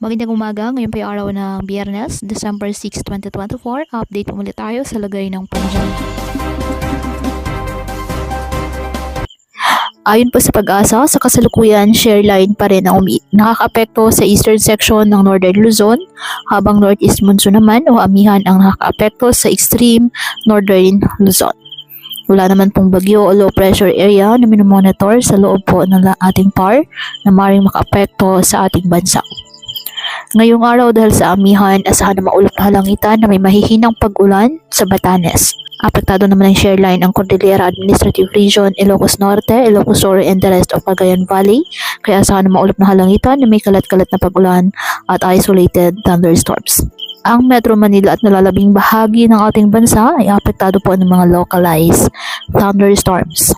Magandang umaga, ngayon po yung araw ng Biyernes, December 6, 2024. Update po ulit tayo sa lagay ng panahon. Ayon po sa Pag-asa, sa kasalukuyan, share line pa rin ang nakakaapekto sa eastern section ng Northern Luzon, habang northeast monsoon naman o amihan ang nakakaapekto sa extreme Northern Luzon. Wala naman pong bagyo o low pressure area na minomonitor sa loob po ng ating PAR na maaaring makaapekto sa ating bansa. Ngayong araw dahil sa amihan, asahan na maulap na halangitan na may mahihinang pag-ulan sa Batanes. Apektado naman ng share line ang Cordillera Administrative Region, Ilocos Norte, Ilocos Sur, and the rest of Cagayan Valley. Kaya asahan na maulap na halangitan na may kalat-kalat na pag-ulan at isolated thunderstorms. Ang Metro Manila at nalalabing bahagi ng ating bansa ay apektado po ng mga localized thunderstorms.